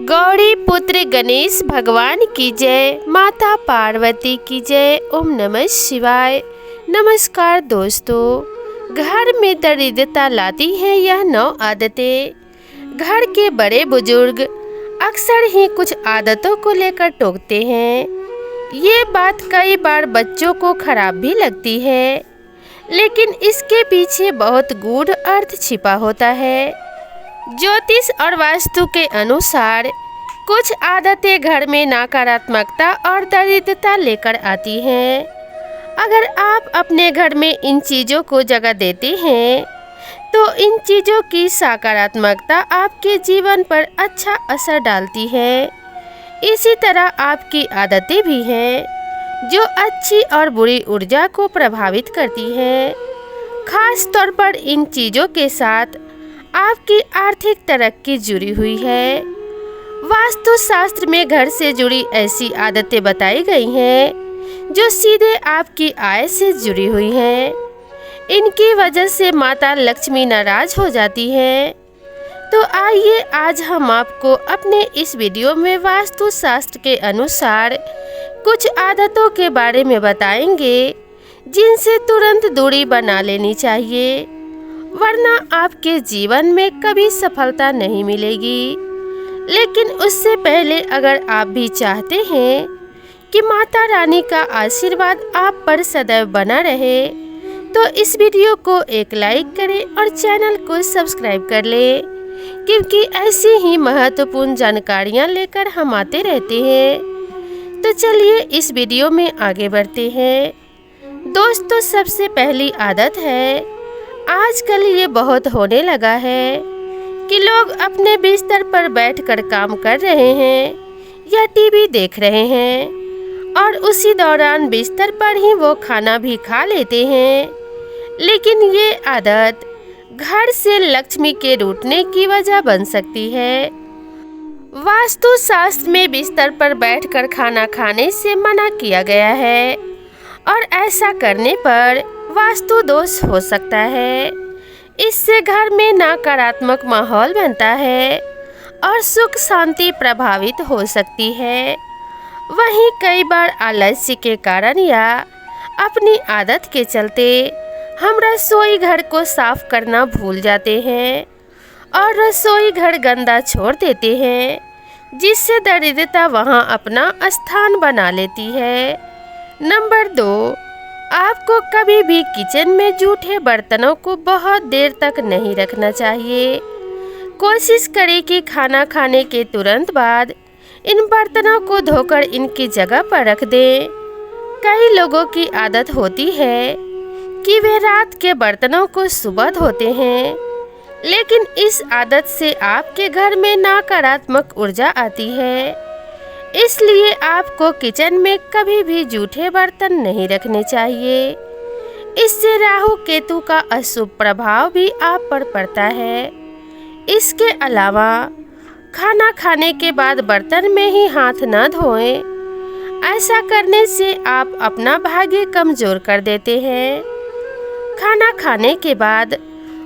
गौरी पुत्र गणेश भगवान की जय, माता पार्वती की जय। ओम नमः शिवाय। नमस्कार दोस्तों, घर में दरिद्रता लाती है यह 9 आदतें। घर के बड़े बुजुर्ग अक्सर ही कुछ आदतों को लेकर टोकते हैं। ये बात कई बार बच्चों को खराब भी लगती है, लेकिन इसके पीछे बहुत गूढ़ अर्थ छिपा होता है। ज्योतिष और वास्तु के अनुसार कुछ आदतें घर में नकारात्मकता और दरिद्रता लेकर आती हैं। अगर आप अपने घर में इन चीज़ों को जगह देते हैं तो इन चीज़ों की सकारात्मकता आपके जीवन पर अच्छा असर डालती है। इसी तरह आपकी आदतें भी हैं जो अच्छी और बुरी ऊर्जा को प्रभावित करती हैं। खास तौर पर इन चीज़ों के साथ आपकी आर्थिक तरक्की जुड़ी हुई है। वास्तु शास्त्र में घर से जुड़ी ऐसी आदतें बताई गई हैं जो सीधे आपकी आय से जुड़ी हुई हैं। इनकी वजह से माता लक्ष्मी नाराज हो जाती हैं। तो आइए आज हम आपको अपने इस वीडियो में वास्तु शास्त्र के अनुसार कुछ आदतों के बारे में बताएंगे जिनसे तुरंत दूरी बना लेनी चाहिए, वरना आपके जीवन में कभी सफलता नहीं मिलेगी। लेकिन उससे पहले अगर आप भी चाहते हैं कि माता रानी का आशीर्वाद आप पर सदैव बना रहे, तो इस वीडियो को एक लाइक करें और चैनल को सब्सक्राइब कर लें, क्योंकि ऐसी ही महत्वपूर्ण जानकारियां लेकर हम आते रहते हैं। तो चलिए इस वीडियो में आगे बढ़ते हैं। दोस्तों, सबसे पहली आदत है, आजकल ये बहुत होने लगा है कि लोग अपने बिस्तर पर बैठकर काम कर रहे हैं या टीवी देख रहे हैं और उसी दौरान बिस्तर पर ही वो खाना भी खा लेते हैं। लेकिन ये आदत घर से लक्ष्मी के रूठने की वजह बन सकती है। वास्तु शास्त्र में बिस्तर पर बैठकर खाना खाने से मना किया गया है और ऐसा करने पर वास्तु दोष हो सकता है। इससे घर में नकारात्मक माहौल बनता है और सुख शांति प्रभावित हो सकती है। वहीं कई बार आलस्य के कारण या अपनी आदत के चलते हम रसोई घर को साफ करना भूल जाते हैं और रसोई घर गंदा छोड़ देते हैं, जिससे दरिद्रता वहां अपना स्थान बना लेती है। नंबर 2, आपको कभी भी किचन में जूठे बर्तनों को बहुत देर तक नहीं रखना चाहिए। कोशिश करें कि खाना खाने के तुरंत बाद इन बर्तनों को धोकर इनकी जगह पर रख दें। कई लोगों की आदत होती है कि वे रात के बर्तनों को सुबह धोते हैं, लेकिन इस आदत से आपके घर में नकारात्मक ऊर्जा आती है। इसलिए आपको किचन में कभी भी जूठे बर्तन नहीं रखने चाहिए। इससे राहु केतु का अशुभ प्रभाव भी आप पर पड़ता है। इसके अलावा खाना खाने के बाद बर्तन में ही हाथ न धोएं। ऐसा करने से आप अपना भाग्य कमजोर कर देते हैं। खाना खाने के बाद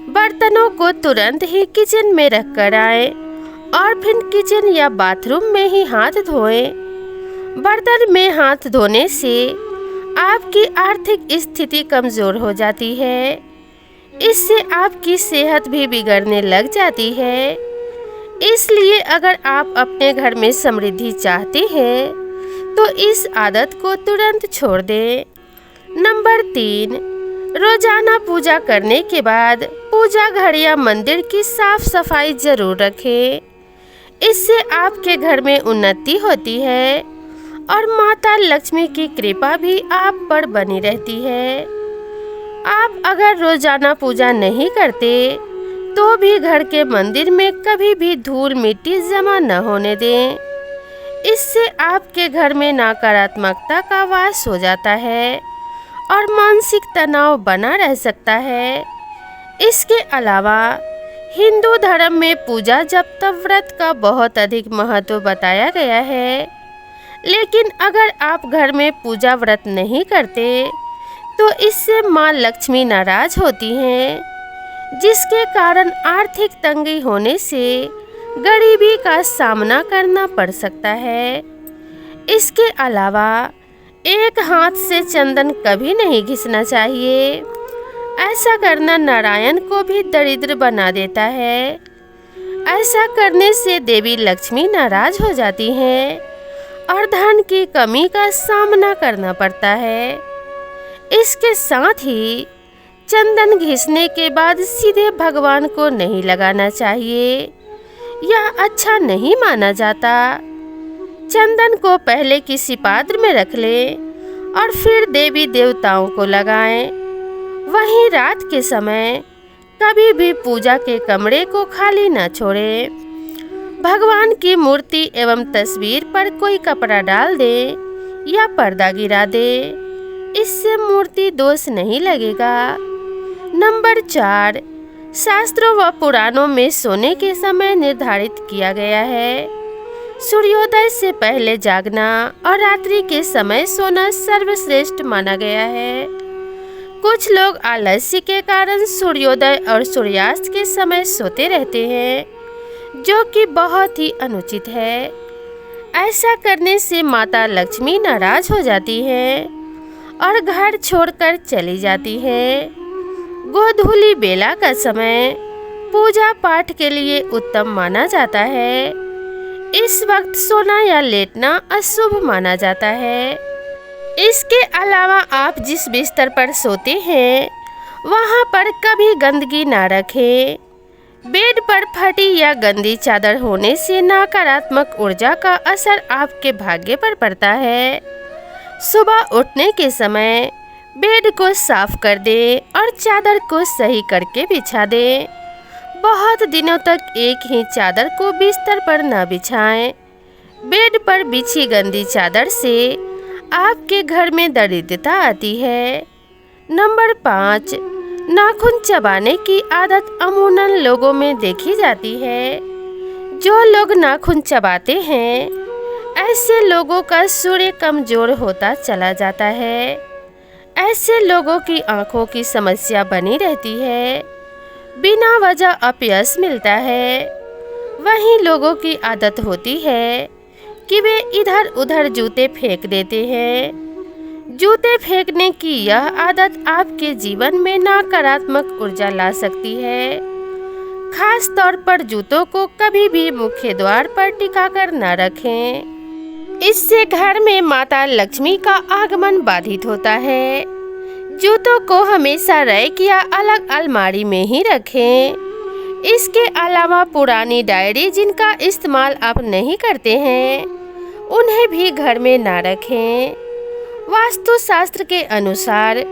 बर्तनों को तुरंत ही किचन में रख कर आएं और फिर किचन या बाथरूम में ही हाथ धोएं। बर्तन में हाथ धोने से आपकी आर्थिक स्थिति कमज़ोर हो जाती है। इससे आपकी सेहत भी बिगड़ने लग जाती है। इसलिए अगर आप अपने घर में समृद्धि चाहते हैं तो इस आदत को तुरंत छोड़ दें। नंबर 3, रोजाना पूजा करने के बाद पूजा घर या मंदिर की साफ सफाई जरूर रखें। इससे आपके घर में उन्नति होती है और माता लक्ष्मी की कृपा भी आप पर बनी रहती है। आप अगर रोजाना पूजा नहीं करते तो भी घर के मंदिर में कभी भी धूल मिट्टी जमा न होने दें। इससे आपके घर में नकारात्मकता का वास हो जाता है और मानसिक तनाव बना रह सकता है। इसके अलावा हिंदू धर्म में पूजा जप तप व्रत का बहुत अधिक महत्व बताया गया है। लेकिन अगर आप घर में पूजा व्रत नहीं करते तो इससे माँ लक्ष्मी नाराज होती हैं, जिसके कारण आर्थिक तंगी होने से गरीबी का सामना करना पड़ सकता है। इसके अलावा एक हाथ से चंदन कभी नहीं घिसना चाहिए। ऐसा करना नारायण को भी दरिद्र बना देता है। ऐसा करने से देवी लक्ष्मी नाराज हो जाती हैं और धन की कमी का सामना करना पड़ता है। इसके साथ ही चंदन घिसने के बाद सीधे भगवान को नहीं लगाना चाहिए, यह अच्छा नहीं माना जाता। चंदन को पहले किसी पात्र में रख लें और फिर देवी देवताओं को लगाएं। वहीं रात के समय कभी भी पूजा के कमरे को खाली न छोड़ें। भगवान की मूर्ति एवं तस्वीर पर कोई कपड़ा डाल दें या पर्दा गिरा दें, इससे मूर्ति दोष नहीं लगेगा। नंबर 4, शास्त्रों व पुराणों में सोने के समय निर्धारित किया गया है। सूर्योदय से पहले जागना और रात्रि के समय सोना सर्वश्रेष्ठ माना गया है। कुछ लोग आलस्य के कारण सूर्योदय और सूर्यास्त के समय सोते रहते हैं, जो कि बहुत ही अनुचित है। ऐसा करने से माता लक्ष्मी नाराज हो जाती है और घर छोड़कर चली जाती है। गोधूली बेला का समय पूजा पाठ के लिए उत्तम माना जाता है। इस वक्त सोना या लेटना अशुभ माना जाता है। इसके अलावा आप जिस बिस्तर पर सोते हैं वहां पर कभी गंदगी ना रखें। बेड पर फटी या गंदी चादर होने से नकारात्मक ऊर्जा का असर आपके भाग्य पर पड़ता है। सुबह उठने के समय बेड को साफ कर दें और चादर को सही करके बिछा दें। बहुत दिनों तक एक ही चादर को बिस्तर पर न बिछाएं। बेड पर बिछी गंदी चादर से आपके घर में दरिद्रता आती है। नंबर 5, नाखून चबाने की आदत अमूमन लोगों में देखी जाती है। जो लोग नाखून चबाते हैं, ऐसे लोगों का सूर्य कमजोर होता चला जाता है। ऐसे लोगों की आंखों की समस्या बनी रहती है, बिना वजह अपयश मिलता है। वहीं लोगों की आदत होती है कि वे इधर उधर जूते फेंक देते हैं। जूते फेंकने की यह आदत आपके जीवन में नकारात्मक ऊर्जा ला सकती है। खास तौर पर जूतों को कभी भी मुख्य द्वार पर टिकाकर न रखें, इससे घर में माता लक्ष्मी का आगमन बाधित होता है। जूतों को हमेशा रैक या अलग अलमारी में ही रखें। इसके अलावा पुरानी डायरी जिनका इस्तेमाल आप नहीं करते हैं, उन्हें भी घर में ना रखें। वास्तुशास्त्र के अनुसार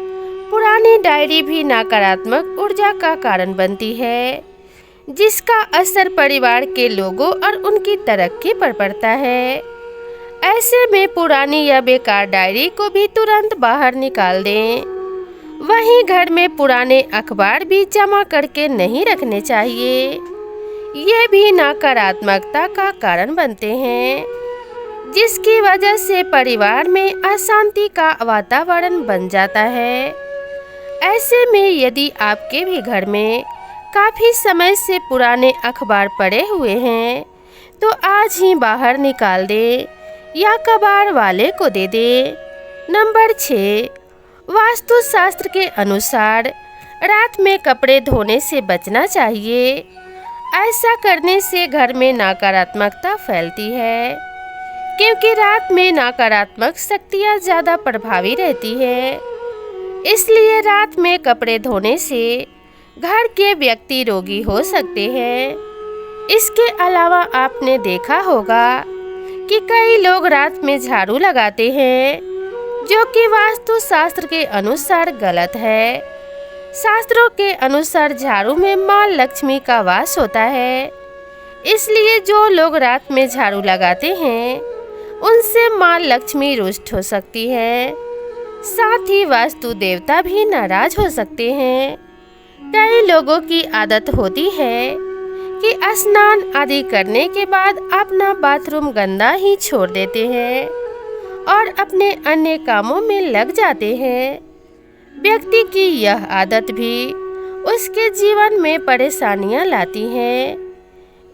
पुरानी डायरी भी नकारात्मक ऊर्जा का कारण बनती है, जिसका असर परिवार के लोगों और उनकी तरक्की पर पड़ता है। ऐसे में पुरानी या बेकार डायरी को भी तुरंत बाहर निकाल दें। वहीं घर में पुराने अखबार भी जमा करके नहीं रखने चाहिए, ये भी नकारात्मकता का कारण बनते हैं, जिसकी वजह से परिवार में अशांति का वातावरण बन जाता है। ऐसे में यदि आपके भी घर में काफ़ी समय से पुराने अखबार पड़े हुए हैं, तो आज ही बाहर निकाल दें या कबाड़ वाले को दे दे। नंबर 6, वास्तुशास्त्र के अनुसार रात में कपड़े धोने से बचना चाहिए। ऐसा करने से घर में नकारात्मकता फैलती है, क्योंकि रात में नकारात्मक शक्तियाँ ज़्यादा प्रभावी रहती है। इसलिए रात में कपड़े धोने से घर के व्यक्ति रोगी हो सकते हैं। इसके अलावा आपने देखा होगा कि कई लोग रात में झाड़ू लगाते हैं, जो कि वास्तुशास्त्र के अनुसार गलत है। शास्त्रों के अनुसार झाड़ू में माँ लक्ष्मी का वास होता है, इसलिए जो लोग रात में झाड़ू लगाते हैं उनसे माँ लक्ष्मी रुष्ट हो सकती है। साथ ही वास्तु देवता भी नाराज हो सकते हैं। कई लोगों की आदत होती है कि स्नान आदि करने के बाद अपना बाथरूम गंदा ही छोड़ देते हैं और अपने अन्य कामों में लग जाते हैं। व्यक्ति की यह आदत भी उसके जीवन में परेशानियां लाती हैं।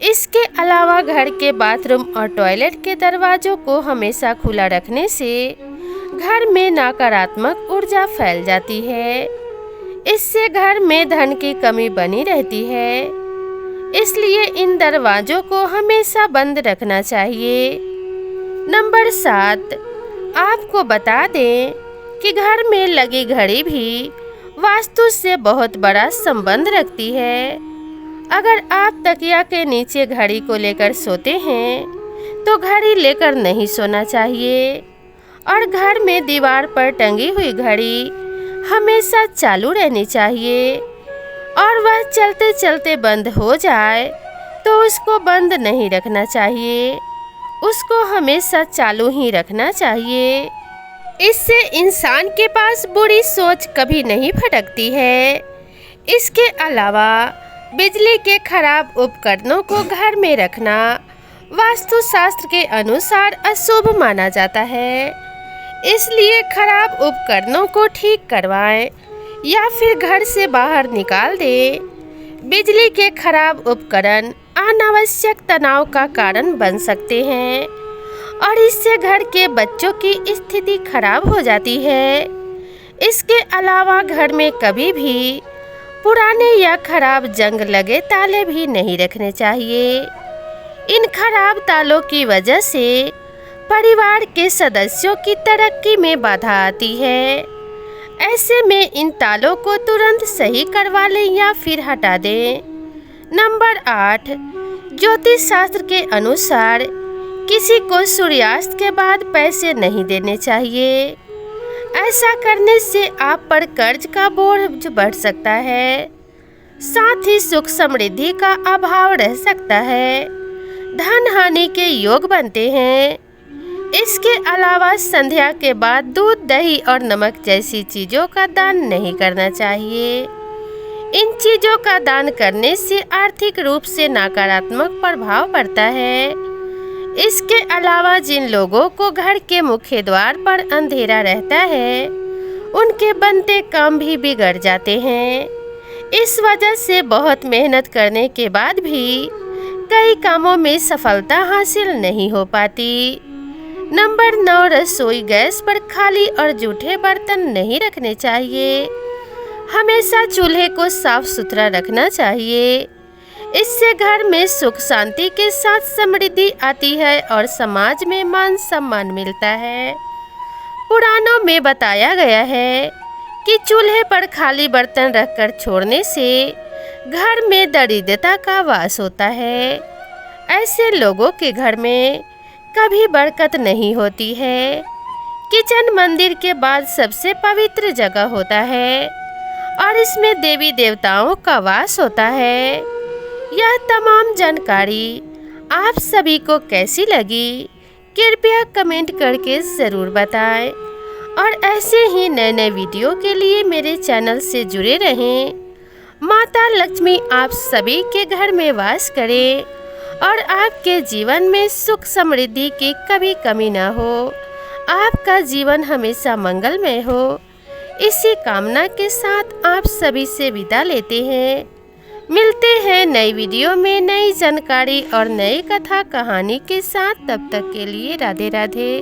इसके अलावा घर के बाथरूम और टॉयलेट के दरवाजों को हमेशा खुला रखने से घर में नकारात्मक ऊर्जा फैल जाती है। इससे घर में धन की कमी बनी रहती है, इसलिए इन दरवाजों को हमेशा बंद रखना चाहिए। नंबर 7, आपको बता दें कि घर में लगी घड़ी भी वास्तु से बहुत बड़ा संबंध रखती है। अगर आप तकिया के नीचे घड़ी को लेकर सोते हैं तो घड़ी लेकर नहीं सोना चाहिए, और घर में दीवार पर टंगी हुई घड़ी हमेशा चालू रहनी चाहिए, और वह चलते चलते बंद हो जाए तो उसको बंद नहीं रखना चाहिए, उसको हमेशा चालू ही रखना चाहिए। इससे इंसान के पास बुरी सोच कभी नहीं भटकती है। इसके अलावा बिजली के खराब उपकरणों को घर में रखना वास्तुशास्त्र के अनुसार अशुभ माना जाता है, इसलिए खराब उपकरणों को ठीक करवाएं या फिर घर से बाहर निकाल दें। बिजली के खराब उपकरण अनावश्यक तनाव का कारण बन सकते हैं और इससे घर के बच्चों की स्थिति खराब हो जाती है। इसके अलावा घर में कभी भी पुराने या खराब जंग लगे ताले भी नहीं रखने चाहिए। इन खराब तालों की वजह से परिवार के सदस्यों की तरक्की में बाधा आती है। ऐसे में इन तालों को तुरंत सही करवा लें या फिर हटा दें। नंबर 8, ज्योतिष शास्त्र के अनुसार किसी को सूर्यास्त के बाद पैसे नहीं देने चाहिए। ऐसा करने से आप पर कर्ज का बोझ बढ़ सकता है, साथ ही सुख समृद्धि का अभाव रह सकता है, धन हानि के योग बनते हैं। इसके अलावा संध्या के बाद दूध, दही और नमक जैसी चीज़ों का दान नहीं करना चाहिए। इन चीज़ों का दान करने से आर्थिक रूप से नकारात्मक प्रभाव पड़ता है। इसके अलावा जिन लोगों को घर के मुख्य द्वार पर अंधेरा रहता है, उनके बनते काम भी बिगड़ जाते हैं। इस वजह से बहुत मेहनत करने के बाद भी कई कामों में सफलता हासिल नहीं हो पाती। नंबर 9, रसोई गैस पर खाली और जूठे बर्तन नहीं रखने चाहिए। हमेशा चूल्हे को साफ सुथरा रखना चाहिए। इससे घर में सुख शांति के साथ समृद्धि आती है और समाज में मान सम्मान मिलता है। पुराणों में बताया गया है कि चूल्हे पर खाली बर्तन रखकर छोड़ने से घर में दरिद्रता का वास होता है। ऐसे लोगों के घर में कभी बरकत नहीं होती है। किचन मंदिर के बाद सबसे पवित्र जगह होता है और इसमें देवी देवताओं का वास होता है। यह तमाम जानकारी आप सभी को कैसी लगी, कृपया कमेंट करके ज़रूर बताएं, और ऐसे ही नए नए वीडियो के लिए मेरे चैनल से जुड़े रहें। माता लक्ष्मी आप सभी के घर में वास करें और आपके जीवन में सुख समृद्धि की कभी कमी ना हो। आपका जीवन हमेशा मंगलमय हो। इसी कामना के साथ आप सभी से विदा लेते हैं। मिलते हैं नई वीडियो में नई जानकारी और नई कथा कहानी के साथ। तब तक के लिए राधे राधे।